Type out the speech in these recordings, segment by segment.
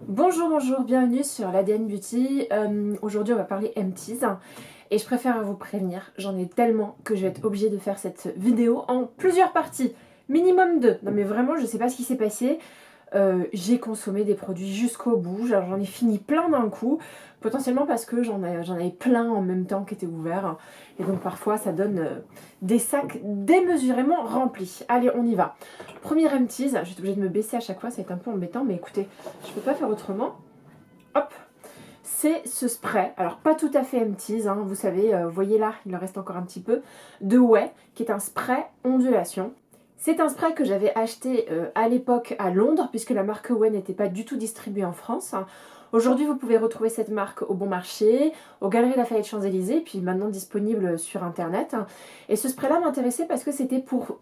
Bonjour, bonjour, bienvenue sur l'ADN Beauty. Aujourd'hui on va parler empties et je préfère vous prévenir, j'en ai tellement que je vais être obligée de faire cette vidéo en plusieurs parties, minimum deux. Non mais vraiment je sais pas ce qui s'est passé. J'ai consommé des produits jusqu'au bout, j'en ai fini plein d'un coup, potentiellement parce que j'en avais plein en même temps qui étaient ouverts, et donc parfois ça donne des sacs démesurément remplis. Allez, on y va. Premier empties, je vais être obligée de me baisser à chaque fois, ça va être un peu embêtant, mais écoutez, je peux pas faire autrement. Hop, c'est ce spray, alors pas tout à fait empties, hein, vous savez, vous voyez là, il en reste encore un petit peu, de Ouai, qui est un spray ondulation. C'est un spray que j'avais acheté à l'époque à Londres, puisque la marque Ouai n'était pas du tout distribuée en France. Aujourd'hui, vous pouvez retrouver cette marque au Bon Marché, aux Galeries Lafayette Champs-Élysées, puis maintenant disponible sur Internet. Et ce spray-là m'intéressait parce que c'était pour,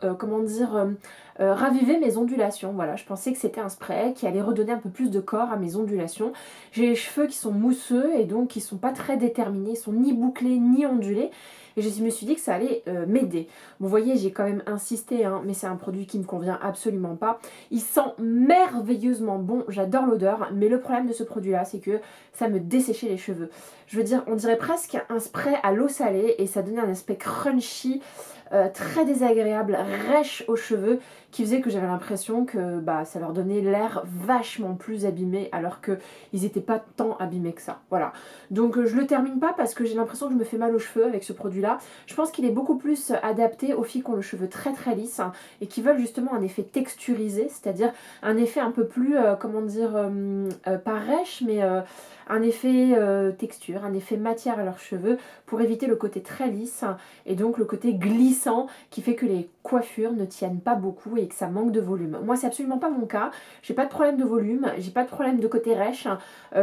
raviver mes ondulations. Voilà, je pensais que c'était un spray qui allait redonner un peu plus de corps à mes ondulations. J'ai les cheveux qui sont mousseux et donc qui sont pas très déterminés, ils sont ni bouclés ni ondulés. Et je me suis dit que ça allait m'aider. Vous voyez, j'ai quand même insisté, hein, mais c'est un produit qui ne me convient absolument pas. Il sent merveilleusement bon, j'adore l'odeur, mais le problème de ce produit-là, c'est que ça me desséchait les cheveux. Je veux dire, on dirait presque un spray à l'eau salée et ça donnait un aspect crunchy, très désagréable, rêche aux cheveux, qui faisait que j'avais l'impression que ça leur donnait l'air vachement plus abîmé, alors qu'ils n'étaient pas tant abîmés que ça. Voilà. Donc je le termine pas parce que j'ai l'impression que je me fais mal aux cheveux avec ce produit-là. Je pense qu'il est beaucoup plus adapté aux filles qui ont le cheveu très très lisse, hein, et qui veulent justement un effet texturisé, c'est-à-dire un effet un peu plus, pas rêche, mais un effet texture, un effet matière à leurs cheveux pour éviter le côté très lisse et donc le côté glissant qui fait que les coiffures ne tiennent pas beaucoup et que ça manque de volume. Moi, c'est absolument pas mon cas. J'ai pas de problème de volume, j'ai pas de problème de côté rêche,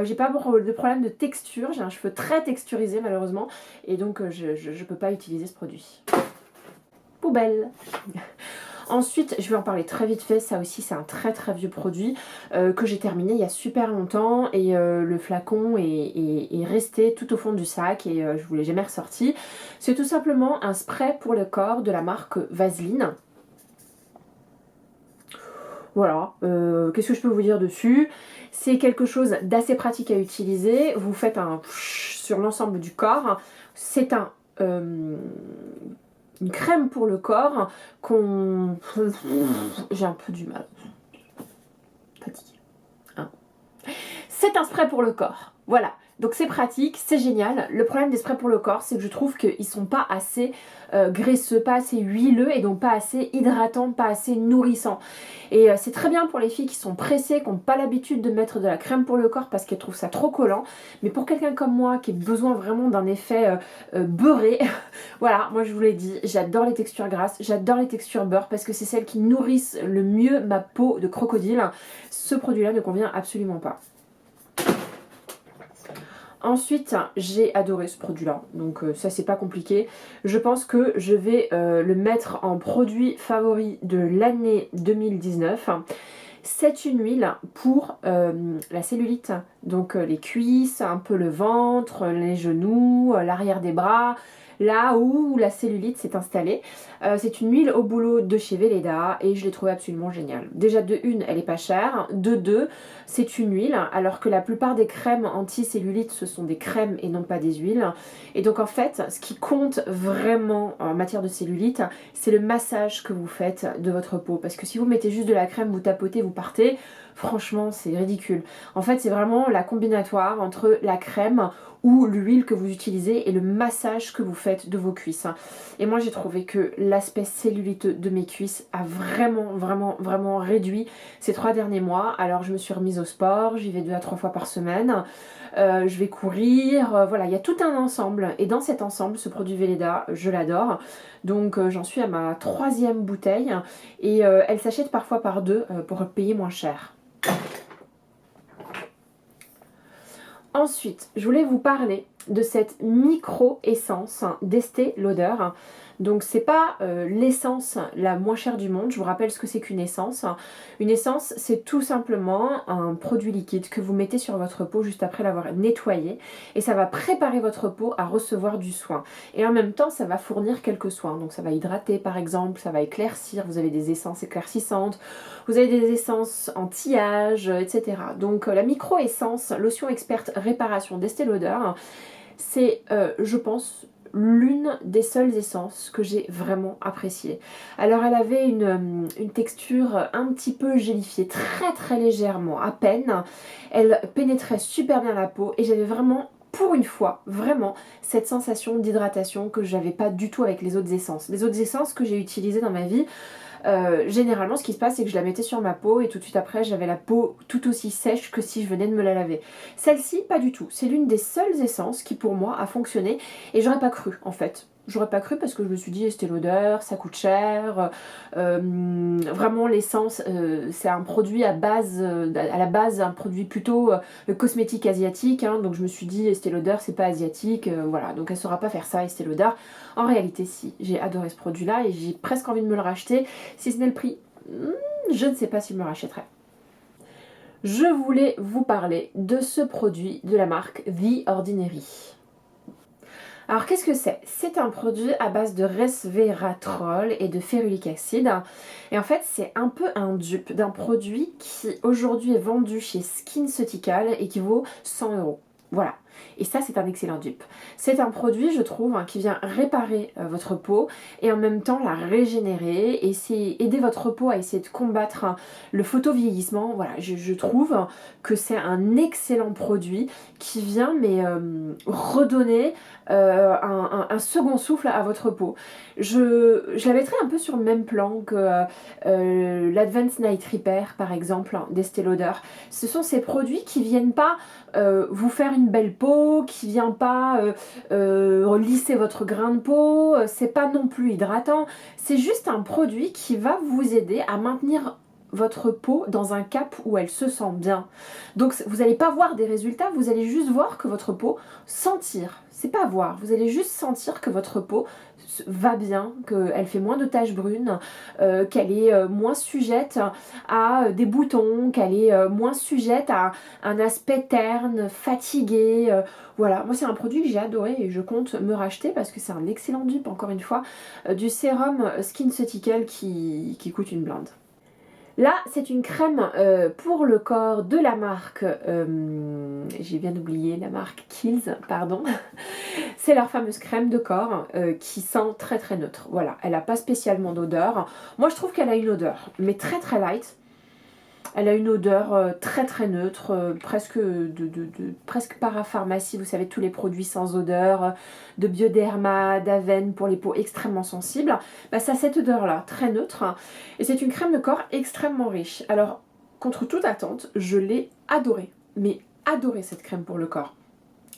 j'ai pas de problème de texture. J'ai un cheveu très texturisé malheureusement et donc je peux pas utiliser ce produit. Poubelle. Ensuite, je vais en parler très vite fait, ça aussi c'est un très très vieux produit que j'ai terminé il y a super longtemps et le flacon est resté tout au fond du sac et je vous l'ai jamais ressorti. C'est tout simplement un spray pour le corps de la marque Vaseline. Voilà, qu'est-ce que je peux vous dire dessus? C'est quelque chose d'assez pratique à utiliser, vous faites un sur l'ensemble du corps, c'est une crème pour le corps qu'on... J'ai un peu du mal. Fatiguée. Hein. C'est un spray pour le corps. Voilà. Donc c'est pratique, c'est génial. Le problème des sprays pour le corps, c'est que je trouve qu'ils sont pas assez graisseux, pas assez huileux et donc pas assez hydratants, pas assez nourrissants. Et c'est très bien pour les filles qui sont pressées, qui n'ont pas l'habitude de mettre de la crème pour le corps parce qu'elles trouvent ça trop collant. Mais pour quelqu'un comme moi qui a besoin vraiment d'un effet beurré, voilà, moi je vous l'ai dit, j'adore les textures grasses, j'adore les textures beurre parce que c'est celles qui nourrissent le mieux ma peau de crocodile. Ce produit-là ne convient absolument pas. Ensuite, j'ai adoré ce produit-là, donc ça c'est pas compliqué. Je pense que je vais le mettre en produit favori de l'année 2019. C'est une huile pour la cellulite, donc les cuisses, un peu le ventre, les genoux, l'arrière des bras, là où la cellulite s'est installée. C'est une huile au bouleau de chez Velleda et je l'ai trouvée absolument géniale. Déjà de une, elle est pas chère, de deux, c'est une huile, alors que la plupart des crèmes anti-cellulite ce sont des crèmes et non pas des huiles. Et donc en fait, ce qui compte vraiment en matière de cellulite, c'est le massage que vous faites de votre peau. Parce que si vous mettez juste de la crème, vous tapotez, vous partez, franchement c'est ridicule. En fait c'est vraiment la combinatoire entre la crème ou l'huile que vous utilisez et le massage que vous faites de vos cuisses. Et moi j'ai trouvé que l'aspect celluliteux de mes cuisses a vraiment réduit ces 3 derniers mois. Alors je me suis remise au sport, j'y vais 2 à 3 fois par semaine, je vais courir, voilà, il y a tout un ensemble et dans cet ensemble ce produit Velleda je l'adore. Donc j'en suis à ma 3e bouteille et elle s'achète parfois par 2 pour payer moins cher. Ensuite, je voulais vous parler de cette micro-essence d'Estée Lauder. Donc c'est pas l'essence la moins chère du monde. Je vous rappelle ce que c'est qu'une essence. Une essence, c'est tout simplement un produit liquide que vous mettez sur votre peau juste après l'avoir nettoyé, et ça va préparer votre peau à recevoir du soin. Et en même temps, ça va fournir quelques soins. Donc ça va hydrater par exemple, ça va éclaircir, vous avez des essences éclaircissantes, vous avez des essences anti-âge, etc. Donc la micro-essence, lotion experte réparation d'Estée Lauder, c'est, je pense, l'une des seules essences que j'ai vraiment appréciée. Alors elle avait une texture un petit peu gélifiée, très très légèrement, à peine. Elle pénétrait super bien la peau et j'avais vraiment, pour une fois, vraiment cette sensation d'hydratation que j'avais pas du tout avec les autres essences. Les autres essences que j'ai utilisées dans ma vie, généralement ce qui se passe c'est que je la mettais sur ma peau et tout de suite après j'avais la peau tout aussi sèche que si je venais de me la laver. Celle-ci pas du tout, c'est l'une des seules essences qui pour moi a fonctionné et j'aurais pas cru en fait. J'aurais pas cru parce que je me suis dit Estée Lauder, ça coûte cher, vraiment l'essence c'est un produit à la base un produit plutôt cosmétique asiatique, hein, donc je me suis dit Estée Lauder c'est pas asiatique, voilà, donc elle saura pas faire ça Estée Lauder. En réalité si, j'ai adoré ce produit là et j'ai presque envie de me le racheter, si ce n'est le prix, je ne sais pas si je me le rachèterai. Je voulais vous parler de ce produit de la marque The Ordinary. Alors qu'est-ce que c'est? C'est un produit à base de resveratrol et de férulique acide. Et en fait c'est un peu un dupe d'un produit qui aujourd'hui est vendu chez SkinCeutical et qui vaut 100 €. Voilà. Et ça c'est un excellent dupe. C'est un produit je trouve qui vient réparer votre peau et en même temps la régénérer et aider votre peau à essayer de combattre le photovieillissement. Voilà, je trouve que c'est un excellent produit qui vient redonner un second souffle à votre peau. Je la mettrais un peu sur le même plan que l'Advanced Night Repair par exemple d'Estée Lauder. Ce sont ces produits qui viennent pas vous faire une belle peau, qui vient pas lisser votre grain de peau, c'est pas non plus hydratant, c'est juste un produit qui va vous aider à maintenir votre peau dans un cap où elle se sent bien. Donc vous n'allez pas voir des résultats, vous allez juste voir que votre peau sentir, c'est pas voir, vous allez juste sentir que votre peau va bien, qu'elle fait moins de taches brunes, qu'elle est moins sujette à des boutons, qu'elle est moins sujette à un aspect terne, fatigué. Voilà, moi c'est un produit que j'ai adoré et je compte me racheter parce que c'est un excellent dupe, encore une fois, du sérum SkinCeutical qui coûte une blinde. Là, c'est une crème pour le corps de la marque, j'ai bien oublié la marque Kiehl's, pardon. C'est leur fameuse crème de corps qui sent très très neutre. Voilà, elle n'a pas spécialement d'odeur. Moi, je trouve qu'elle a une odeur, mais très très light. Elle a une odeur très très neutre, presque parapharmacie, vous savez, tous les produits sans odeur, de Bioderma, d'Aven pour les peaux extrêmement sensibles. Bah, ça a cette odeur-là, très neutre. Et c'est une crème de corps extrêmement riche. Alors, contre toute attente, je l'ai adorée. Mais adorée cette crème pour le corps.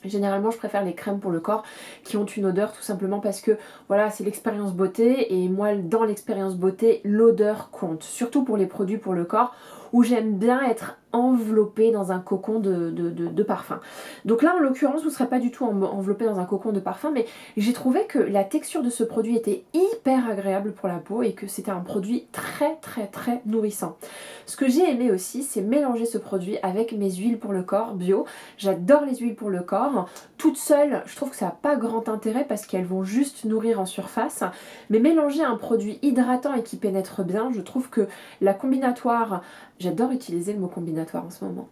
Généralement je préfère les crèmes pour le corps qui ont une odeur tout simplement parce que voilà c'est l'expérience beauté et moi dans l'expérience beauté l'odeur compte. Surtout pour les produits pour le corps où j'aime bien être enveloppée dans un cocon de parfum. Donc là en l'occurrence vous ne serez pas du tout enveloppé dans un cocon de parfum mais j'ai trouvé que la texture de ce produit était hyper agréable pour la peau et que c'était un produit très très très nourrissant. Ce que j'ai aimé aussi c'est mélanger ce produit avec mes huiles pour le corps bio. J'adore les huiles pour le corps. Toutes seules je trouve que ça n'a pas grand intérêt parce qu'elles vont juste nourrir en surface mais mélanger un produit hydratant et qui pénètre bien, je trouve que la combinatoire, j'adore utiliser le mot combinatoire en ce moment.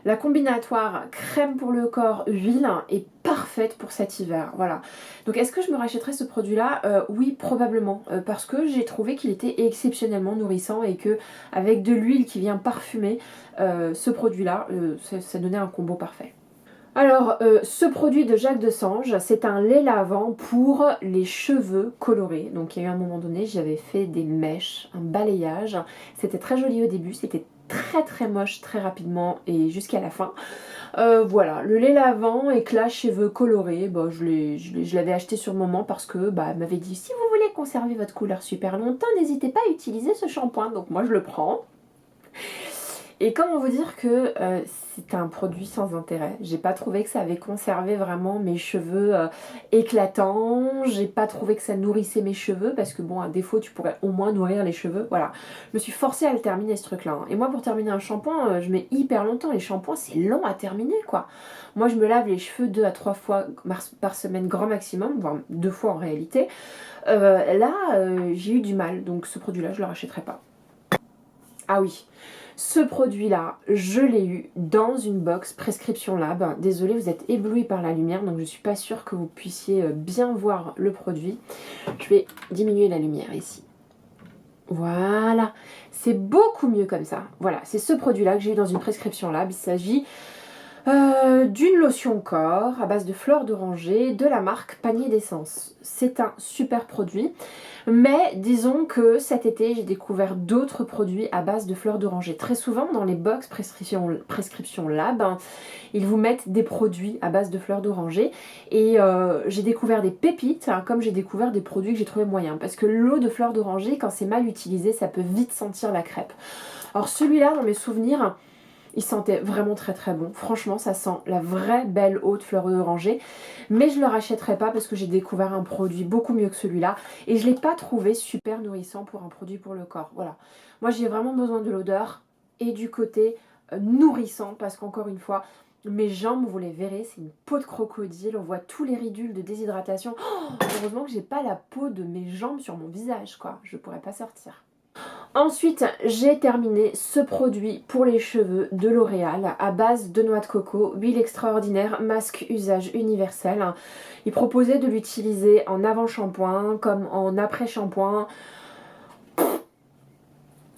La combinatoire crème pour le corps, huile est parfaite pour cet hiver, voilà. Donc est-ce que je me rachèterais ce produit-là? Oui, probablement, parce que j'ai trouvé qu'il était exceptionnellement nourrissant et que avec de l'huile qui vient parfumer ce produit-là, ça donnait un combo parfait. Alors, ce produit de Jacques Desange, c'est un lait lavant pour les cheveux colorés. Donc il y a eu un moment donné, j'avais fait des mèches, un balayage. C'était très joli au début, c'était très très moche très rapidement et jusqu'à la fin. Voilà, le lait lavant, éclat, cheveux colorés, bah, je l'avais acheté sur le moment parce que bah, elle m'avait dit si vous voulez conserver votre couleur super longtemps, n'hésitez pas à utiliser ce shampoing. Donc moi je le prends. Et comment vous dire que c'est un produit sans intérêt. J'ai pas trouvé que ça avait conservé vraiment mes cheveux éclatants. J'ai pas trouvé que ça nourrissait mes cheveux parce que bon, à défaut, tu pourrais au moins nourrir les cheveux. Voilà. Je me suis forcée à le terminer ce truc-là. Hein. Et moi, pour terminer un shampoing, je mets hyper longtemps. Les shampoings, c'est long à terminer quoi. Moi, je me lave les cheveux 2 à 3 fois par semaine, grand maximum, voire 2 fois en réalité. Là, j'ai eu du mal. Donc ce produit-là, je le rachèterai pas. Ah oui. Ce produit-là, je l'ai eu dans une box Prescription Lab. Désolée, vous êtes ébloui par la lumière, donc je suis pas sûre que vous puissiez bien voir le produit. Je vais diminuer la lumière ici. Voilà, c'est beaucoup mieux comme ça. Voilà, c'est ce produit-là que j'ai eu dans une Prescription Lab. Il s'agit d'une lotion corps à base de fleurs d'oranger de la marque Panier d'essence. C'est un super produit, mais disons que cet été j'ai découvert d'autres produits à base de fleurs d'oranger. Très souvent dans les box prescription Lab, ils vous mettent des produits à base de fleurs d'oranger et j'ai découvert des pépites comme j'ai découvert des produits que j'ai trouvé moyens parce que l'eau de fleurs d'oranger quand c'est mal utilisé ça peut vite sentir la crêpe. Alors celui-là dans mes souvenirs il sentait vraiment très très bon. Franchement, ça sent la vraie belle eau de fleur d'oranger. Mais je ne le rachèterai pas parce que j'ai découvert un produit beaucoup mieux que celui-là. Et je ne l'ai pas trouvé super nourrissant pour un produit pour le corps. Voilà. Moi, j'ai vraiment besoin de l'odeur et du côté nourrissant. Parce qu'encore une fois, mes jambes, vous les verrez, c'est une peau de crocodile. On voit tous les ridules de déshydratation. Oh, heureusement que j'ai pas la peau de mes jambes sur mon visage, quoi. Je pourrais pas sortir. Ensuite, j'ai terminé ce produit pour les cheveux de L'Oréal à base de noix de coco, huile extraordinaire, masque usage universel. Il proposait de l'utiliser en avant-shampoing comme en après-shampoing.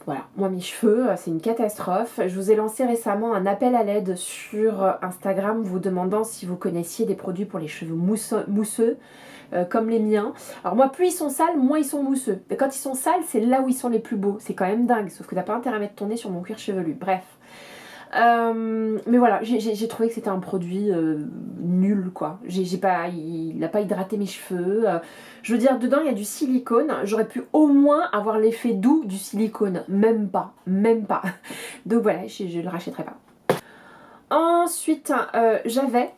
Voilà, moi mes cheveux, c'est une catastrophe. Je vous ai lancé récemment un appel à l'aide sur Instagram vous demandant si vous connaissiez des produits pour les cheveux mousseux. Comme les miens. Alors moi, plus ils sont sales, moins ils sont mousseux. Mais quand ils sont sales, c'est là où ils sont les plus beaux. C'est quand même dingue, sauf que t'as pas intérêt à mettre ton nez sur mon cuir chevelu. Bref. Mais voilà, j'ai trouvé que c'était un produit nul, quoi. Il n'a pas hydraté mes cheveux. Je veux dire, dedans, il y a du silicone. J'aurais pu au moins avoir l'effet doux du silicone. Même pas, même pas. Donc voilà, je le rachèterai pas. Ensuite, j'avais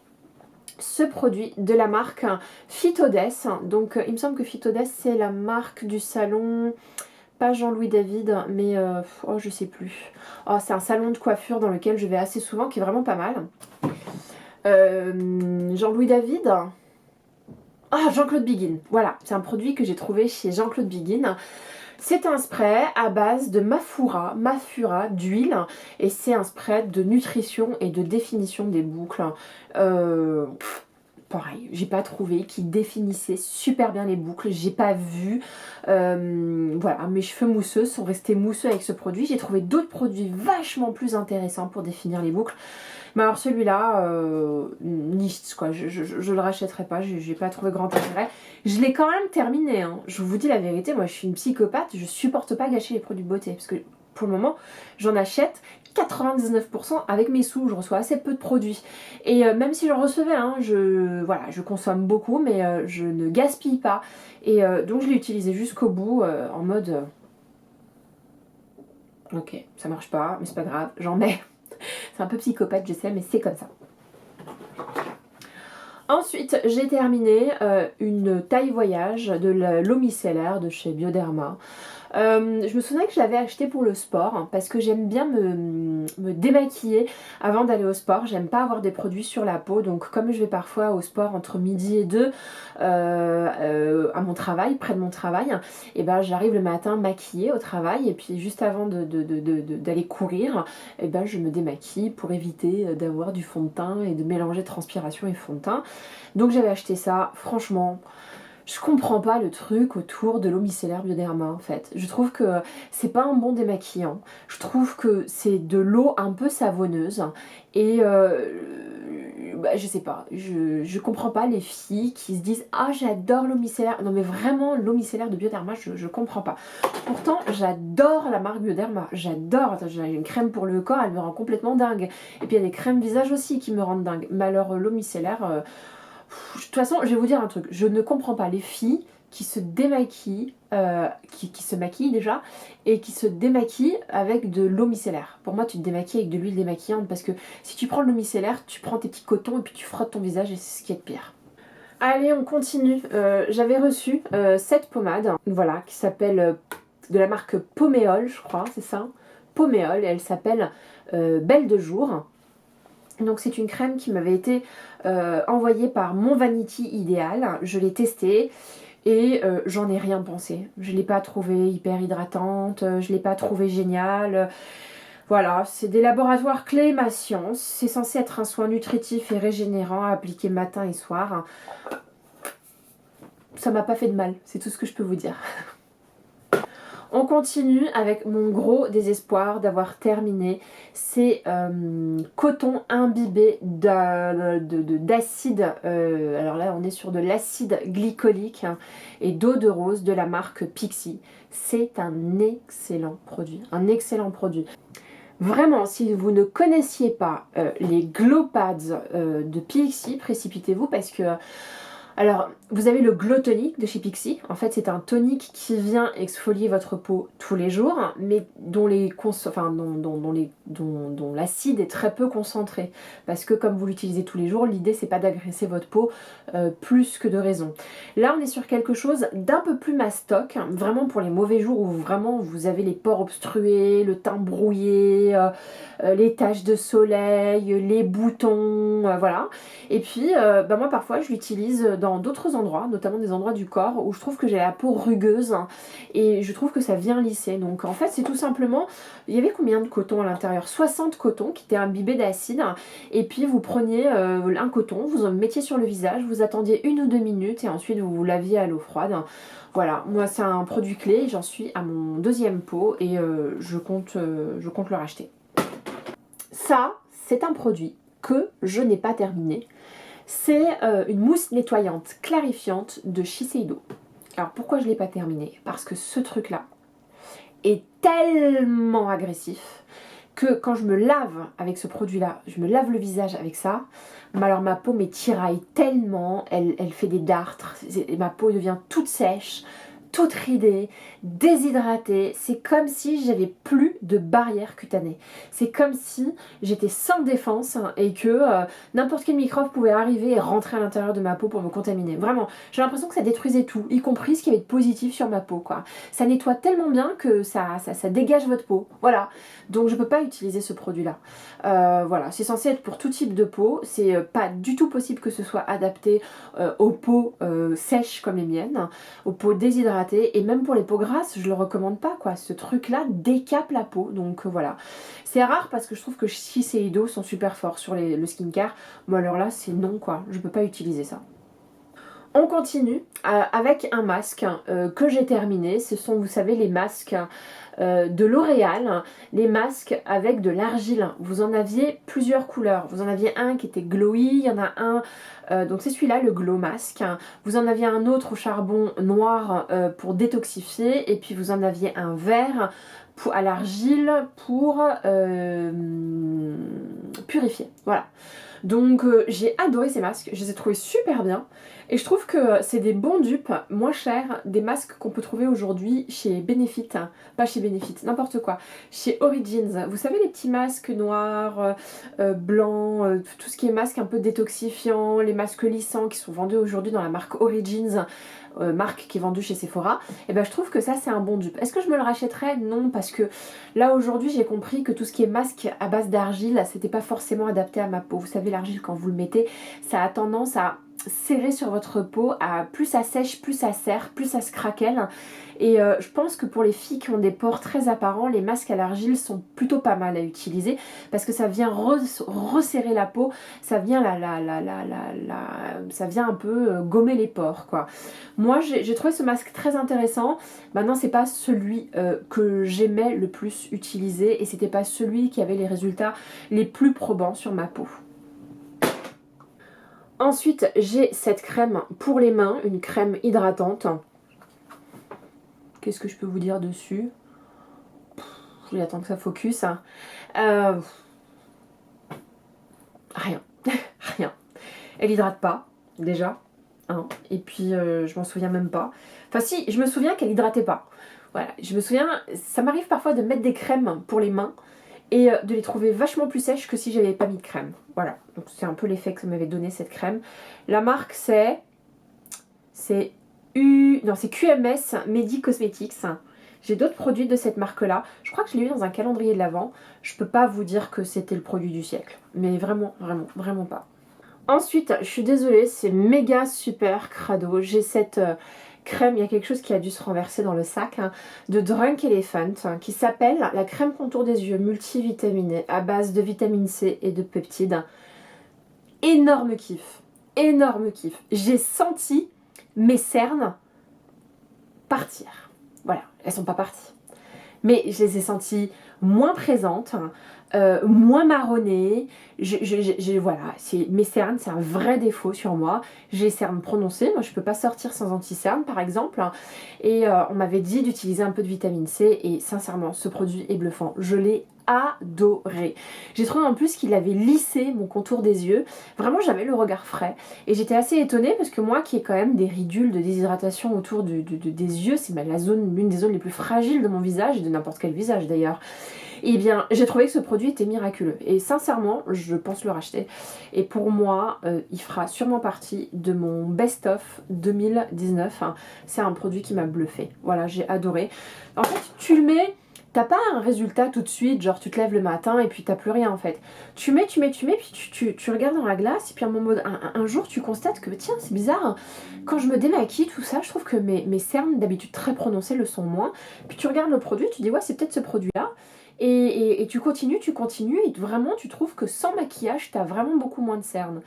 ce produit de la marque Phytodès. Donc il me semble que Phytodès c'est la marque du salon, pas Jean-Louis David, mais oh je sais plus. Oh, c'est un salon de coiffure dans lequel je vais assez souvent qui est vraiment pas mal. Jean-Louis David. Ah, Jean-Claude Biguin. Voilà, c'est un produit que j'ai trouvé chez Jean-Claude Biguin. C'est un spray à base de Mafura d'huile et c'est un spray de nutrition et de définition des boucles. Pareil, j'ai pas trouvé qui définissait super bien les boucles, j'ai pas vu. Voilà, mes cheveux mousseux sont restés mousseux avec ce produit. J'ai trouvé d'autres produits vachement plus intéressants pour définir les boucles. Mais alors celui-là, nichts quoi, je le rachèterai pas, j'ai pas trouvé grand intérêt. Je l'ai quand même terminé, hein. Je vous dis la vérité, moi je suis une psychopathe, je supporte pas gâcher les produits de beauté. Parce que pour le moment, j'en achète 99% avec mes sous, je reçois assez peu de produits. Et même si j'en recevais, hein, je consomme beaucoup, mais je ne gaspille pas. Et donc je l'ai utilisé jusqu'au bout en mode... ok, ça marche pas, mais c'est pas grave, j'en mets. C'est un peu psychopathe, je sais, mais c'est comme ça. Ensuite, j'ai terminé une taille voyage de l'eau micellaire de chez Bioderma. Je me souviens que je l'avais acheté pour le sport hein, parce que j'aime bien me démaquiller avant d'aller au sport. J'aime pas avoir des produits sur la peau, donc comme je vais parfois au sport entre midi et 2 à mon travail, près de mon travail, et ben j'arrive le matin maquillée au travail et puis juste avant d'aller courir, et ben je me démaquille pour éviter d'avoir du fond de teint et de mélanger transpiration et fond de teint. Donc j'avais acheté ça, franchement. Je comprends pas le truc autour de l'eau micellaire Bioderma en fait. Je trouve que c'est pas un bon démaquillant. Je trouve que c'est de l'eau un peu savonneuse. Et je sais pas. Je comprends pas les filles qui se disent ah j'adore l'eau micellaire. Non mais vraiment l'eau micellaire de Bioderma je comprends pas. Pourtant j'adore la marque Bioderma. J'adore. Attends, j'ai une crème pour le corps, elle me rend complètement dingue. Et puis il y a des crèmes visage aussi qui me rendent dingue. Mais alors l'eau micellaire... De toute façon, je vais vous dire un truc, je ne comprends pas les filles qui se démaquillent qui se maquille déjà et qui se démaquille avec de l'eau micellaire. Pour moi, tu te démaquilles avec de l'huile démaquillante parce que si tu prends de l'eau micellaire, tu prends tes petits cotons et puis tu frottes ton visage et c'est ce qui est de pire. Allez, on continue. J'avais reçu cette pommade, voilà, qui s'appelle de la marque Poméol, je crois, c'est ça. Poméol, et elle s'appelle Belle de jour. Donc c'est une crème qui m'avait été envoyée par Mon Vanity Idéal. Je l'ai testée et j'en ai rien pensé. Je ne l'ai pas trouvée hyper hydratante, je ne l'ai pas trouvée géniale. Voilà, c'est des laboratoires Clé ma science. C'est censé être un soin nutritif et régénérant à appliquer matin et soir. Ça m'a pas fait de mal, c'est tout ce que je peux vous dire. On continue avec mon gros désespoir d'avoir terminé ces cotons imbibés d'acide, alors là on est sur de l'acide glycolique et d'eau de rose de la marque Pixi. C'est un excellent produit, Vraiment, si vous ne connaissiez pas les Glow Pads de Pixi, précipitez-vous parce que... Alors, vous avez le Glow Tonic de chez Pixi. En fait, c'est un tonique qui vient exfolier votre peau tous les jours, mais dont l'acide est très peu concentré. Parce que comme vous l'utilisez tous les jours, l'idée c'est pas d'agresser votre peau plus que de raison. Là, on est sur quelque chose d'un peu plus mastoc, vraiment pour les mauvais jours où vraiment vous avez les pores obstrués, le teint brouillé, les taches de soleil, les boutons, voilà. Et puis, moi parfois je l'utilise dans d'autres endroits, notamment des endroits du corps où je trouve que j'ai la peau rugueuse et je trouve que ça vient lisser. Donc en fait c'est tout simplement, il y avait combien de coton à l'intérieur? 60 cotons qui étaient imbibés d'acide et puis vous preniez un coton, vous en mettiez sur le visage, vous attendiez 1 ou 2 minutes et ensuite vous vous laviez à l'eau froide. Voilà, moi c'est un produit clé, j'en suis à mon 2e pot et je compte le racheter. Ça, c'est un produit que je n'ai pas terminé. C'est une mousse nettoyante clarifiante de Shiseido. Alors pourquoi je ne l'ai pas terminé? Parce que ce truc-là est tellement agressif que quand je me lave avec ce produit-là, je me lave le visage avec ça, mais alors ma peau m'étiraille tellement, elle fait des dartres, ma peau devient toute sèche, toute ridée, déshydratée. C'est comme si j'avais plus de barrière cutanée. C'est comme si j'étais sans défense et que n'importe quel microbe pouvait arriver et rentrer à l'intérieur de ma peau pour me contaminer. Vraiment, j'ai l'impression que ça détruisait tout, y compris ce qui avait de positif sur ma peau, quoi. Ça nettoie tellement bien que ça dégage votre peau. Voilà. Donc je peux pas utiliser ce produit-là. Voilà, c'est censé être pour tout type de peau. C'est pas du tout possible que ce soit adapté aux peaux sèches comme les miennes, aux peaux déshydratées. Et même pour les peaux grasses, je le recommande pas, quoi. Ce truc-là décape la peau, donc voilà. C'est rare parce que je trouve que Shiseido sont super forts sur le skincare. Bon alors là, c'est non, quoi. Je peux pas utiliser ça. On continue avec un masque que j'ai terminé. Ce sont, vous savez, les masques de L'Oréal, les masques avec de l'argile. Vous en aviez plusieurs couleurs. Vous en aviez un qui était glowy, il y en a un, donc c'est celui-là, le Glow Mask. Vous en aviez un autre au charbon noir pour détoxifier, et puis vous en aviez un vert à l'argile pour purifier. Voilà. Donc j'ai adoré ces masques, je les ai trouvés super bien et je trouve que c'est des bons dupes moins chers des masques qu'on peut trouver aujourd'hui chez Benefit, pas chez Benefit, n'importe quoi, chez Origins. Vous savez les petits masques noirs, blancs, tout ce qui est masque un peu détoxifiant, les masques lissants qui sont vendus aujourd'hui dans la marque Origins, marque qui est vendue chez Sephora, et ben je trouve que ça c'est un bon dupe. Est-ce que je me le rachèterais? Non, parce que là aujourd'hui j'ai compris que tout ce qui est masque à base d'argile, c'était pas forcément adapté à ma peau. Vous savez l'argile quand vous le mettez, ça a tendance à serrer sur votre peau, plus ça sèche, plus ça serre, plus ça se craquelle. Et je pense que pour les filles qui ont des pores très apparents, les masques à l'argile sont plutôt pas mal à utiliser parce que ça vient resserrer la peau, ça vient ça vient un peu gommer les pores, quoi. Moi j'ai trouvé ce masque très intéressant. Maintenant c'est pas celui que j'aimais le plus utiliser et c'était pas celui qui avait les résultats les plus probants sur ma peau. Ensuite, j'ai cette crème pour les mains, une crème hydratante. Qu'est-ce que je peux vous dire dessus? Je vais attendre que ça focus. Rien. Rien. Elle hydrate pas, déjà. hein, et puis je m'en souviens même pas. Enfin si, je me souviens qu'elle hydratait pas. Voilà, je me souviens, ça m'arrive parfois de mettre des crèmes pour les mains et de les trouver vachement plus sèches que si j'avais pas mis de crème. Voilà, donc c'est un peu l'effet que ça m'avait donné cette crème. La marque c'est QMS Medi Cosmetics. J'ai d'autres produits de cette marque-là. Je crois que je l'ai eu dans un calendrier de l'Avent. Je peux pas vous dire que c'était le produit du siècle. Mais vraiment, vraiment, vraiment pas. Ensuite, je suis désolée, c'est méga super crado. J'ai cette crème, il y a quelque chose qui a dû se renverser dans le sac, hein, de Drunk Elephant, hein, qui s'appelle la crème contour des yeux multivitaminée à base de vitamine C et de peptides. Énorme kiff. Énorme kiff. J'ai senti mes cernes partir. Voilà, elles sont pas parties. Mais je les ai senties moins présentes, moins marronnées. Voilà, mes cernes, c'est un vrai défaut sur moi. J'ai les cernes prononcées, moi je peux pas sortir sans anti-cernes par exemple. Et on m'avait dit d'utiliser un peu de vitamine C et sincèrement, ce produit est bluffant. Je l'ai adoré. J'ai trouvé en plus qu'il avait lissé mon contour des yeux. Vraiment, j'avais le regard frais. Et j'étais assez étonnée parce que moi, qui ai quand même des ridules de déshydratation autour des yeux, c'est l'une des zones les plus fragiles de mon visage et de n'importe quel visage d'ailleurs. Et bien, j'ai trouvé que ce produit était miraculeux. Et sincèrement, je pense le racheter. Et pour moi, il fera sûrement partie de mon best-of 2019. Hein. C'est un produit qui m'a bluffé. Voilà, j'ai adoré. En fait, tu le mets... T'as pas un résultat tout de suite, genre tu te lèves le matin et puis t'as plus rien en fait. Tu mets, puis tu regardes dans la glace et puis un jour tu constates que tiens c'est bizarre, quand je me démaquille tout ça, je trouve que mes cernes d'habitude très prononcées le sont moins. Puis tu regardes le produit, tu dis ouais c'est peut-être ce produit là. Et tu continues et vraiment tu trouves que sans maquillage t'as vraiment beaucoup moins de cernes.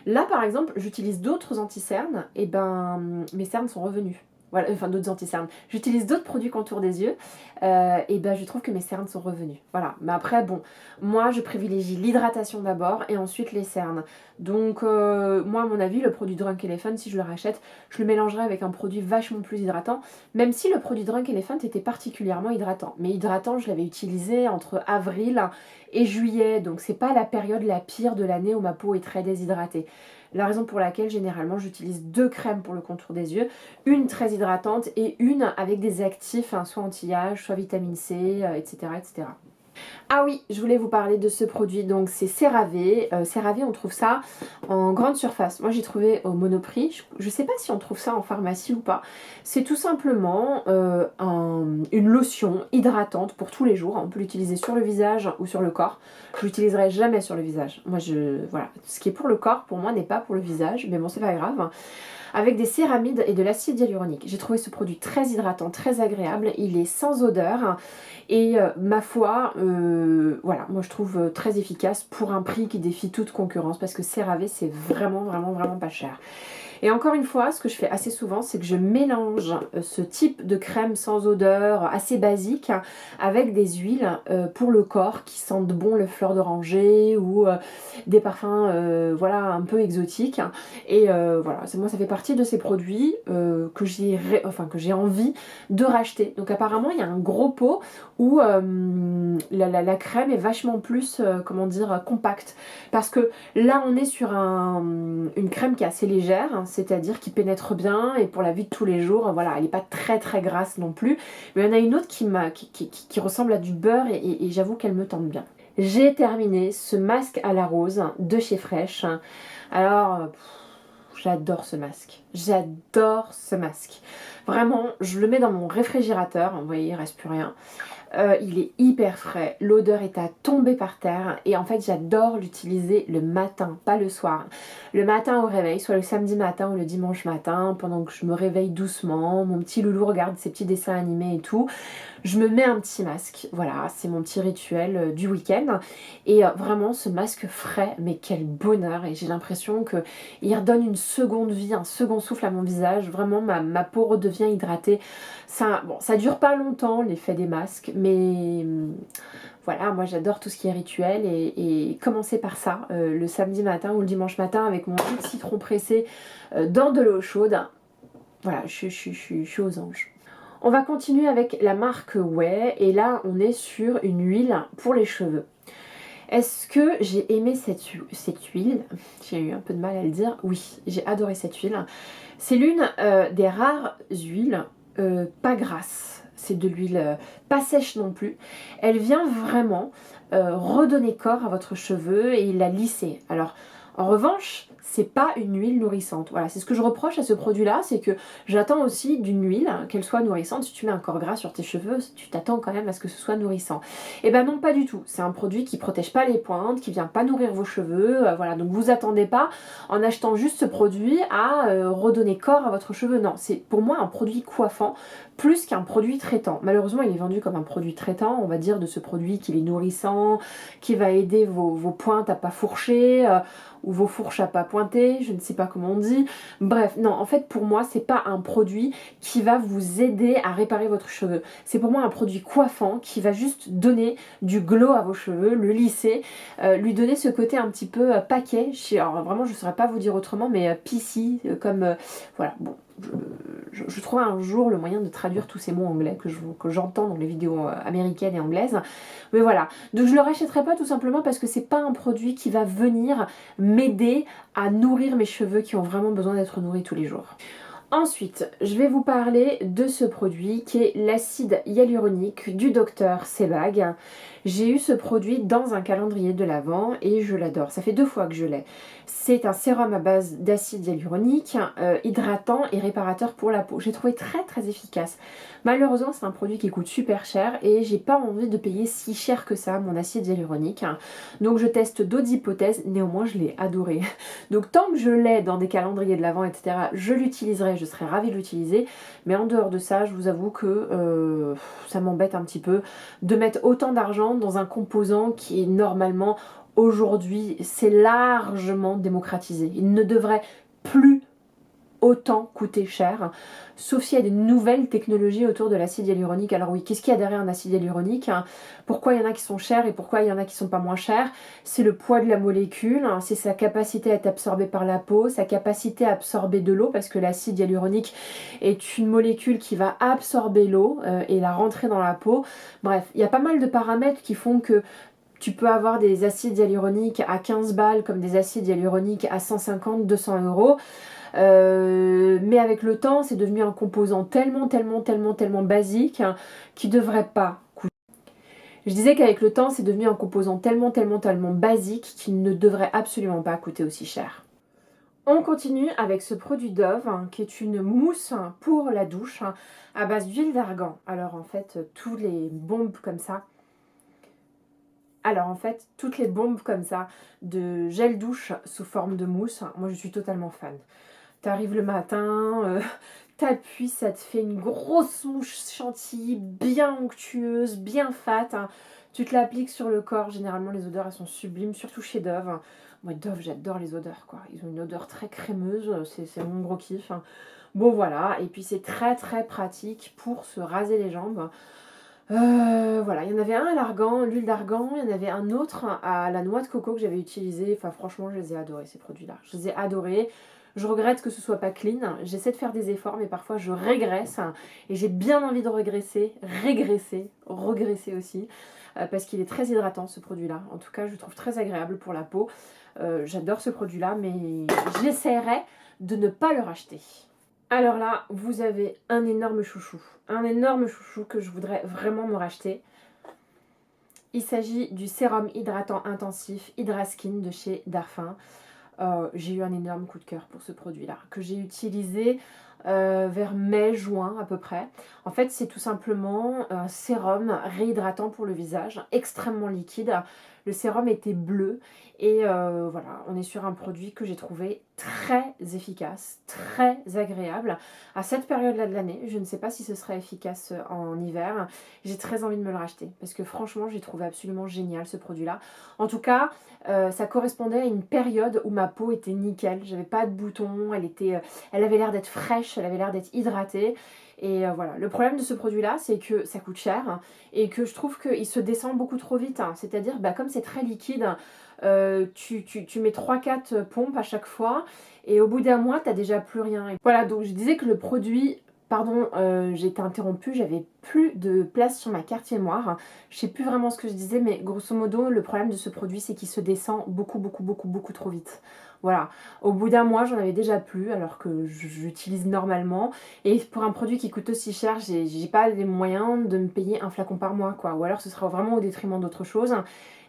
Là par exemple j'utilise d'autres anti-cernes et ben mes cernes sont revenues. Voilà, enfin d'autres anti-cernes. J'utilise d'autres produits contour des yeux et ben je trouve que mes cernes sont revenues. Voilà, mais après bon, moi je privilégie l'hydratation d'abord et ensuite les cernes. Donc moi à mon avis le produit Drunk Elephant, si je le rachète, je le mélangerai avec un produit vachement plus hydratant, même si le produit Drunk Elephant était particulièrement hydratant. Mais hydratant je l'avais utilisé entre avril et juillet, donc c'est pas la période la pire de l'année où ma peau est très déshydratée. La raison pour laquelle généralement j'utilise 2 crèmes pour le contour des yeux, une très hydratante et une avec des actifs, hein, soit anti-âge, soit vitamine C, etc., etc. Ah oui, je voulais vous parler de ce produit, donc c'est CeraVe. CeraVe, on trouve ça en grande surface. Moi j'ai trouvé au Monoprix, je sais pas si on trouve ça en pharmacie ou pas. C'est tout simplement une lotion hydratante pour tous les jours. On peut l'utiliser sur le visage ou sur le corps. Je l'utiliserai jamais sur le visage. Voilà, ce qui est pour le corps, pour moi, n'est pas pour le visage, mais bon, c'est pas grave. Avec des céramides et de l'acide hyaluronique. J'ai trouvé ce produit très hydratant, très agréable. Il est sans odeur et ma foi, voilà, moi je trouve très efficace pour un prix qui défie toute concurrence parce que CeraVe c'est vraiment, vraiment, vraiment pas cher. Et encore une fois, ce que je fais assez souvent, c'est que je mélange ce type de crème sans odeur assez basique avec des huiles pour le corps qui sentent bon le fleur d'oranger ou des parfums voilà, un peu exotiques. Et voilà, moi ça fait partie de ces produits que j'ai envie de racheter. Donc apparemment il y a un gros pot où la crème est vachement plus, comment dire, compacte. Parce que là on est sur une crème qui est assez légère, hein, c'est-à-dire qui pénètre bien et pour la vie de tous les jours, voilà, elle n'est pas très très grasse non plus. Mais il y en a une autre qui ressemble à du beurre et j'avoue qu'elle me tente bien. J'ai terminé ce masque à la rose de chez Fresh. Alors, j'adore ce masque. J'adore ce masque. Vraiment, je le mets dans mon réfrigérateur. Vous voyez, il reste plus rien. Il est hyper frais, l'odeur est à tomber par terre et en fait j'adore l'utiliser le matin, pas le soir. Le matin au réveil, soit le samedi matin ou le dimanche matin, pendant que je me réveille doucement, mon petit loulou regarde ses petits dessins animés et tout, je me mets un petit masque. Voilà, c'est mon petit rituel du week-end. Et vraiment ce masque frais, mais quel bonheur, et j'ai l'impression qu'il redonne une seconde vie, un second souffle à mon visage. Vraiment ma peau redevient hydratée. Ça dure pas longtemps l'effet des masques, mais voilà, moi j'adore tout ce qui est rituel et commencer par ça le samedi matin ou le dimanche matin avec mon jus de citron pressé dans de l'eau chaude. Voilà, je suis aux anges. On va continuer avec la marque Ouai et là on est sur une huile pour les cheveux. Est-ce que j'ai aimé cette huile? J'ai eu un peu de mal à le dire. Oui, j'ai adoré cette huile. C'est l'une des rares huiles pas grasses. C'est de l'huile pas sèche non plus. Elle vient vraiment redonner corps à votre cheveu et la lisser. Alors, en revanche, c'est pas une huile nourrissante. Voilà, c'est ce que je reproche à ce produit-là, c'est que j'attends aussi d'une huile, qu'elle soit nourrissante. Si tu mets un corps gras sur tes cheveux, tu t'attends quand même à ce que ce soit nourrissant. Et ben non, pas du tout. C'est un produit qui protège pas les pointes, qui vient pas nourrir vos cheveux. Voilà, donc vous attendez pas en achetant juste ce produit à redonner corps à votre cheveu. Non, c'est pour moi un produit coiffant plus qu'un produit traitant. Malheureusement, il est vendu comme un produit traitant. On va dire de ce produit qu'il est nourrissant, qui va aider vos pointes à pas fourcher. Ou vos fourches à pas pointer, je ne sais pas comment on dit. Bref, non, en fait pour moi c'est pas un produit qui va vous aider à réparer votre cheveu. C'est pour moi un produit coiffant qui va juste donner du glow à vos cheveux, le lisser, lui donner ce côté un petit peu paquet. Alors vraiment je ne saurais pas vous dire autrement, mais pissy, comme voilà, bon. Je trouverai un jour le moyen de traduire tous ces mots anglais que j'entends dans les vidéos américaines et anglaises. Mais voilà, donc je ne le rachèterai pas tout simplement parce que c'est pas un produit qui va venir m'aider à nourrir mes cheveux qui ont vraiment besoin d'être nourris tous les jours. Ensuite, je vais vous parler de ce produit qui est l'acide hyaluronique du docteur Sebag. J'ai eu ce produit dans un calendrier de l'Avent et je l'adore. Ça fait 2 fois que je l'ai. C'est un sérum à base d'acide hyaluronique, hydratant et réparateur pour la peau. J'ai trouvé très efficace. Malheureusement, c'est un produit qui coûte super cher et j'ai pas envie de payer si cher que ça mon acide hyaluronique. Donc je teste d'autres hypothèses, néanmoins je l'ai adoré. Donc tant que je l'ai dans des calendriers de l'Avent, etc., je l'utiliserai, je serais ravie de l'utiliser. Mais en dehors de ça, je vous avoue que ça m'embête un petit peu de mettre autant d'argent dans un composant qui est normalement, aujourd'hui, c'est largement démocratisé. Il ne devrait plus autant coûter cher, sauf s'il y a des nouvelles technologies autour de l'acide hyaluronique. Alors oui, qu'est-ce qu'il y a derrière un acide hyaluronique? Pourquoi il y en a qui sont chers et pourquoi il y en a qui sont pas moins chers? C'est le poids de la molécule, c'est sa capacité à être absorbée par la peau, sa capacité à absorber de l'eau, parce que l'acide hyaluronique est une molécule qui va absorber l'eau et la rentrer dans la peau. Bref, il y a pas mal de paramètres qui font que tu peux avoir des acides hyaluroniques à 15 balles comme des acides hyaluroniques à 150, 200 euros. Mais avec le temps, c'est devenu un composant tellement basique qui devrait pas coûter. Je disais qu'avec le temps, c'est devenu un composant tellement basique qu'il ne devrait absolument pas coûter aussi cher. On continue avec ce produit Dove qui est une mousse pour la douche à base d'huile d'argan. Alors en fait, toutes les bombes comme ça de gel douche sous forme de mousse, moi je suis totalement fan. T'arrives le matin, t'appuies, ça te fait une grosse mousse chantilly bien onctueuse, bien fat. Tu te l'appliques sur le corps, généralement les odeurs elles sont sublimes, surtout chez Dove. Moi Dove j'adore les odeurs quoi, ils ont une odeur très crémeuse, c'est mon gros kiff. Bon voilà, et puis c'est très pratique pour se raser les jambes. Voilà, il y en avait un à l'argan, l'huile d'argan, il y en avait un autre à la noix de coco que j'avais utilisé. Enfin franchement je les ai adorés ces produits-là, je les ai adorés. Je regrette que ce soit pas clean, j'essaie de faire des efforts mais parfois je régresse et j'ai bien envie de regresser aussi parce qu'il est très hydratant ce produit-là. En tout cas je le trouve très agréable pour la peau. J'adore ce produit-là mais j'essaierai de ne pas le racheter. Alors là, vous avez un énorme chouchou que je voudrais vraiment me racheter. Il s'agit du sérum hydratant intensif Hydraskin de chez Darphin. J'ai eu un énorme coup de cœur pour ce produit-là, que j'ai utilisé vers mai-juin à peu près. En fait, c'est tout simplement un sérum réhydratant pour le visage, extrêmement liquide. Le sérum était bleu et voilà, on est sur un produit que j'ai trouvé très efficace, très agréable. À cette période-là de l'année, je ne sais pas si ce sera efficace en hiver. J'ai très envie de me le racheter parce que franchement, j'ai trouvé absolument génial ce produit-là. En tout cas, ça correspondait à une période où ma peau était nickel. J'avais pas de boutons, elle avait l'air d'être fraîche, elle avait l'air d'être hydratée. Et voilà, le problème de ce produit-là, c'est que ça coûte cher et que je trouve qu'il se descend beaucoup trop vite. C'est-à-dire, comme c'est très liquide, tu mets 3-4 pompes à chaque fois et au bout d'un mois, t'as déjà plus rien. Et voilà, donc je disais que le produit... Pardon, j'ai été interrompue, j'avais plus de place sur ma carte mémoire. Je sais plus vraiment ce que je disais, mais grosso modo, le problème de ce produit, c'est qu'il se descend beaucoup trop vite. Voilà, au bout d'un mois, j'en avais déjà plus, alors que j'utilise normalement. Et pour un produit qui coûte aussi cher, j'ai pas les moyens de me payer un flacon par mois, quoi. Ou alors ce sera vraiment au détriment d'autre chose.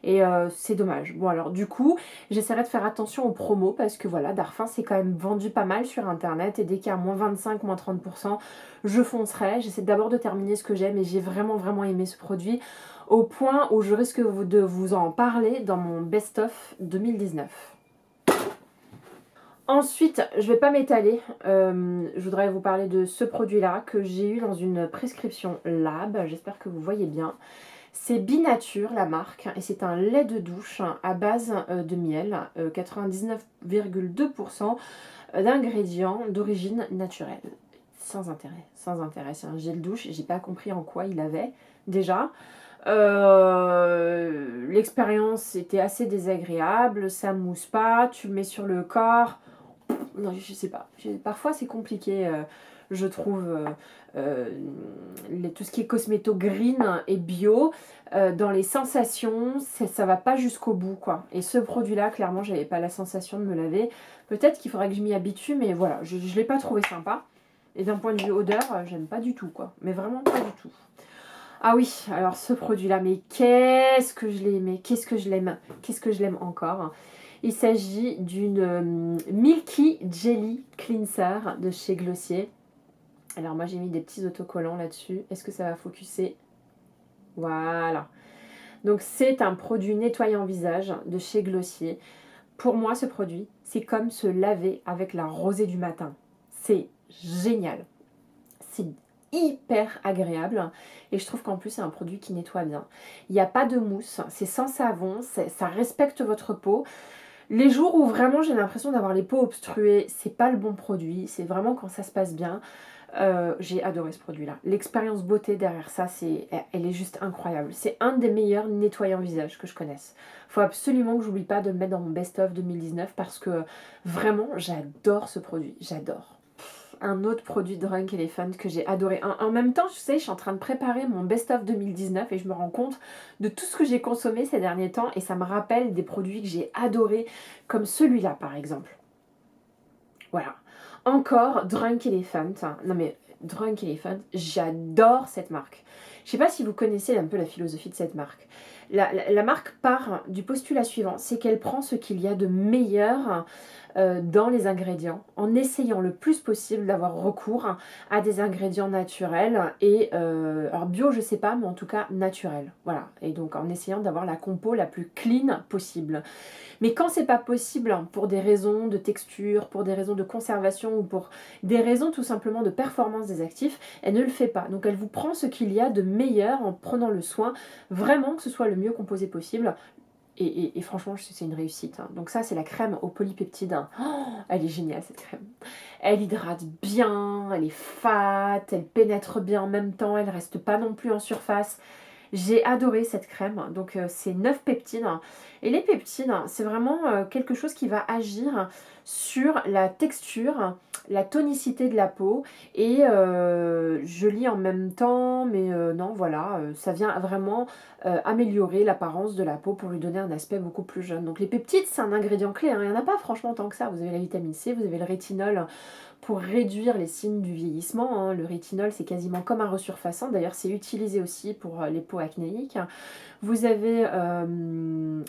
Et c'est dommage. Bon alors du coup, j'essaierai de faire attention aux promos parce que voilà, Darphin c'est quand même vendu pas mal sur internet et dès qu'il y a moins 25, moins 30%, je foncerai. J'essaie d'abord de terminer ce que j'aime et j'ai vraiment aimé ce produit au point où je risque de vous en parler dans mon best-of 2019. Ensuite, je vais pas m'étaler, je voudrais vous parler de ce produit-là que j'ai eu dans une prescription Lab, j'espère que vous voyez bien. C'est Binature la marque et c'est un lait de douche à base de miel, 99,2% d'ingrédients d'origine naturelle. Sans intérêt, c'est un gel douche, j'ai pas compris en quoi il avait déjà. L'expérience était assez désagréable, ça mousse pas, tu le mets sur le corps. Non, je sais pas. Parfois c'est compliqué, je trouve, tout ce qui est cosméto green et bio. Dans les sensations, ça va pas jusqu'au bout, quoi. Et ce produit-là, clairement, j'avais pas la sensation de me laver. Peut-être qu'il faudrait que je m'y habitue, mais voilà, je l'ai pas trouvé sympa. Et d'un point de vue odeur, j'aime pas du tout, quoi. Mais vraiment pas du tout. Ah oui, alors ce produit-là, mais qu'est-ce que je l'ai aimé, qu'est-ce que je l'aime encore. Il s'agit d'une Milky Jelly Cleanser de chez Glossier. Alors moi j'ai mis des petits autocollants là-dessus. Est-ce que ça va focuser? Voilà. Donc c'est un produit nettoyant visage de chez Glossier. Pour moi ce produit, c'est comme se laver avec la rosée du matin. C'est génial. C'est hyper agréable et je trouve qu'en plus c'est un produit qui nettoie bien. Il n'y a pas de mousse, c'est sans savon, ça respecte votre peau. Les jours où vraiment j'ai l'impression d'avoir les peaux obstruées, c'est pas le bon produit, c'est vraiment quand ça se passe bien. J'ai adoré ce produit-là. L'expérience beauté derrière ça, elle est juste incroyable. C'est un des meilleurs nettoyants visage que je connaisse. Faut absolument que j'oublie pas de le mettre dans mon best-of 2019 parce que vraiment j'adore ce produit, j'adore. Un autre produit Drunk Elephant que j'ai adoré. En même temps, je sais, je suis en train de préparer mon best-of 2019 et je me rends compte de tout ce que j'ai consommé ces derniers temps et ça me rappelle des produits que j'ai adorés, comme celui-là par exemple. Voilà. Encore Drunk Elephant. Non mais Drunk Elephant, j'adore cette marque. Je sais pas si vous connaissez un peu la philosophie de cette marque. La marque part du postulat suivant, c'est qu'elle prend ce qu'il y a de meilleur dans les ingrédients en essayant le plus possible d'avoir recours à des ingrédients naturels et alors bio je sais pas mais en tout cas naturels, voilà, et donc en essayant d'avoir la compo la plus clean possible. Mais quand c'est pas possible pour des raisons de texture, pour des raisons de conservation ou pour des raisons tout simplement de performance des actifs, elle ne le fait pas. Donc elle vous prend ce qu'il y a de meilleur en prenant le soin vraiment que ce soit le mieux composé possible. Et franchement, c'est une réussite. Hein. Donc ça, c'est la crème aux polypeptides. Hein. Oh, elle est géniale, cette crème. Elle hydrate bien, elle est fat, elle pénètre bien en même temps, elle reste pas non plus en surface. J'ai adoré cette crème, donc c'est 9 peptides. Et les peptides, c'est vraiment quelque chose qui va agir sur la texture, la tonicité de la peau. Et je lis en même temps, mais non, voilà, ça vient vraiment améliorer l'apparence de la peau pour lui donner un aspect beaucoup plus jeune. Donc les peptides, c'est un ingrédient clé, hein. Il n'y en a pas franchement tant que ça. Vous avez la vitamine C, vous avez le rétinol, pour réduire les signes du vieillissement. Hein. Le rétinol, c'est quasiment comme un resurfaçant. D'ailleurs, c'est utilisé aussi pour les peaux acnéiques. Vous avez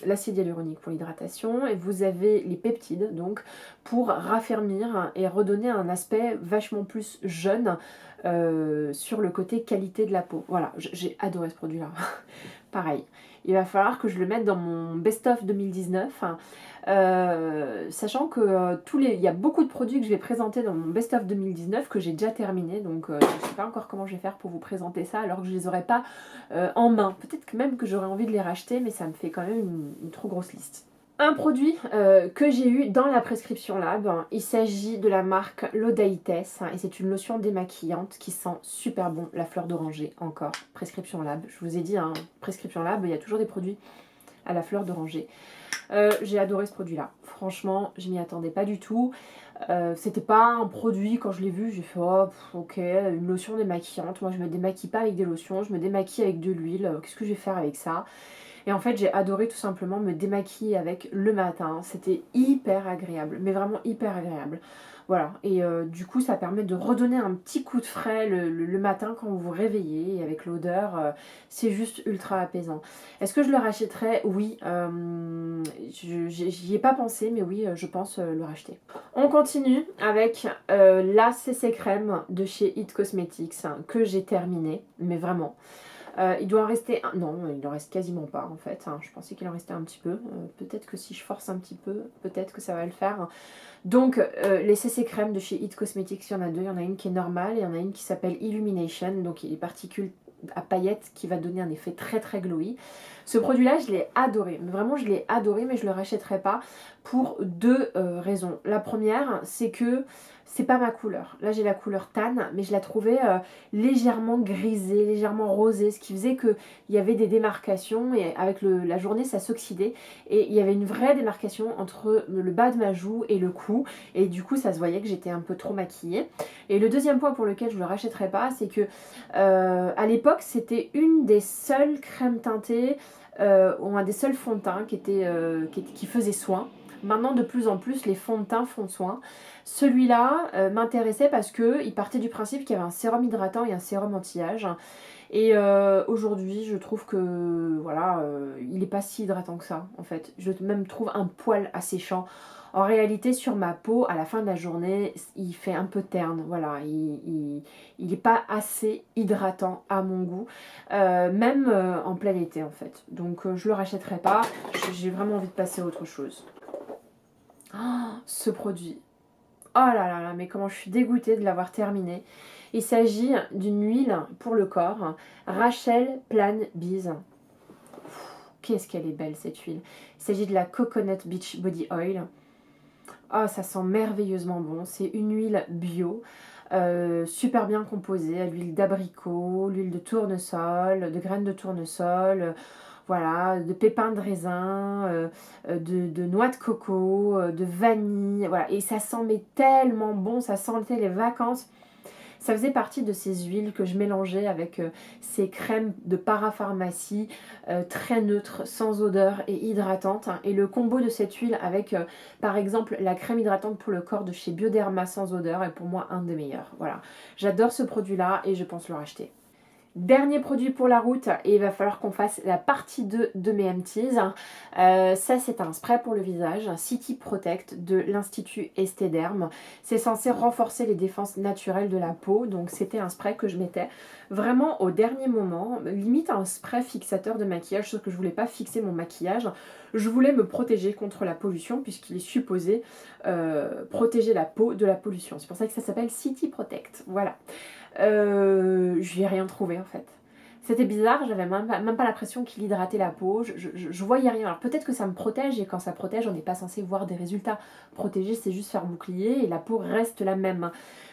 l'acide hyaluronique pour l'hydratation et vous avez les peptides, donc pour raffermir et redonner un aspect vachement plus jeune sur le côté qualité de la peau. Voilà, j'ai adoré ce produit-là. Pareil, il va falloir que je le mette dans mon best-of 2019. Sachant que il y a beaucoup de produits que je vais présenter dans mon best-of 2019 que j'ai déjà terminé, donc je ne sais pas encore comment je vais faire pour vous présenter ça alors que je les aurai pas en main. Peut-être que même que j'aurais envie de les racheter, mais ça me fait quand même une trop grosse liste. Un produit que j'ai eu dans la prescription Lab, il s'agit de la marque L'Odaites et c'est une lotion démaquillante qui sent super bon, la fleur d'oranger encore, prescription Lab. Je vous ai dit, prescription Lab, il y a toujours des produits à la fleur d'oranger. J'ai adoré ce produit-là. franchement je m'y attendais pas du tout. C'était pas un produit, quand je l'ai vu j'ai fait oh ok, une lotion démaquillante, moi je me démaquille pas avec des lotions, je me démaquille avec de l'huile, qu'est-ce que je vais faire avec ça? Et en fait j'ai adoré tout simplement me démaquiller avec le matin, c'était hyper agréable, mais vraiment hyper agréable. Voilà, et du coup ça permet de redonner un petit coup de frais le matin quand vous vous réveillez, et avec l'odeur, c'est juste ultra apaisant. Est-ce que je le rachèterais? Oui, j'y ai pas pensé, mais oui, je pense le racheter. On continue avec la CC crème de chez It Cosmetics, hein, que j'ai terminé, mais vraiment. Il doit en rester un... Non, il en reste quasiment pas en fait, hein. Je pensais qu'il en restait un petit peu. Peut-être que si je force un petit peu, peut-être que ça va le faire. Donc les CC crème de chez It Cosmetics, il y en a deux. Il y en a une qui est normale et il y en a une qui s'appelle Illumination. Donc il y a des particules à paillettes qui va donner un effet très très glowy. Ce produit là je l'ai adoré, vraiment je l'ai adoré, mais je le rachèterai pas pour deux raisons. La première, c'est que c'est pas ma couleur. Là j'ai la couleur tan, mais je la trouvais légèrement grisée, légèrement rosée, ce qui faisait qu'il y avait des démarcations et avec la journée ça s'oxydait et il y avait une vraie démarcation entre le bas de ma joue et le cou, et du coup ça se voyait que j'étais un peu trop maquillée. Et le deuxième point pour lequel je le rachèterai pas, c'est que à l'époque c'était une des seules crèmes teintées ou un des seuls fonds de teint qui faisait soin. Maintenant de plus en plus les fonds de teint font soin. Celui-là m'intéressait parce qu'il partait du principe qu'il y avait un sérum hydratant et un sérum anti-âge. Et aujourd'hui je trouve que voilà, il n'est pas si hydratant que ça en fait. Je même trouve un poil asséchant. En réalité sur ma peau à la fin de la journée il fait un peu terne, voilà, il n'est pas assez hydratant à mon goût, même en plein été en fait. Donc je le rachèterai pas, j'ai vraiment envie de passer à autre chose. Oh, ce produit, oh là là là, mais comment je suis dégoûtée de l'avoir terminé. Il s'agit d'une huile pour le corps, Rachel Plan Bees. Qu'est-ce qu'elle est belle cette huile. Il s'agit de la Coconut Beach Body Oil. Oh, ça sent merveilleusement bon. C'est une huile bio, super bien composée, à l'huile d'abricot, l'huile de tournesol, de graines de tournesol, voilà, de pépins de raisin, de noix de coco, de vanille, voilà. Et ça sent mais tellement bon, ça sentait les vacances. Ça faisait partie de ces huiles que je mélangeais avec ces crèmes de parapharmacie très neutres, sans odeur et hydratantes. Et le combo de cette huile avec par exemple la crème hydratante pour le corps de chez Bioderma sans odeur est pour moi un des meilleurs. Voilà, j'adore ce produit là et je pense le racheter. Dernier produit pour la route, et il va falloir qu'on fasse la partie 2 de mes empties. Ça c'est un spray pour le visage, un City Protect de l'Institut Estéderm. C'est censé renforcer les défenses naturelles de la peau, donc c'était un spray que je mettais vraiment au dernier moment, limite un spray fixateur de maquillage, sauf que je voulais pas fixer mon maquillage. Je voulais me protéger contre la pollution puisqu'il est supposé protéger la peau de la pollution. C'est pour ça que ça s'appelle City Protect, voilà. Je n'ai rien trouvé en fait. C'était bizarre, j'avais même pas l'impression qu'il hydratait la peau, je voyais rien. Alors peut-être que ça me protège, et quand ça protège on n'est pas censé voir des résultats. Protéger c'est juste faire bouclier et la peau reste la même.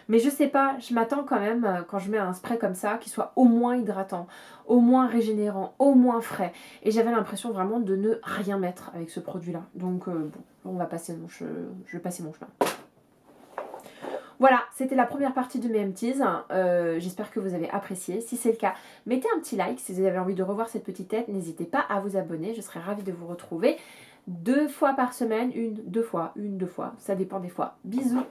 Mais je sais pas, je m'attends quand même quand je mets un spray comme ça qu'il soit au moins hydratant, au moins régénérant, au moins frais. Et j'avais l'impression vraiment de ne rien mettre avec ce produit là. Donc bon, on va passer je vais passer mon chemin. Voilà, c'était la première partie de mes empties. J'espère que vous avez apprécié. Si c'est le cas, mettez un petit like. Si vous avez envie de revoir cette petite tête, n'hésitez pas à vous abonner. Je serai ravie de vous retrouver 2 fois par semaine, 2 fois, ça dépend des fois. Bisous!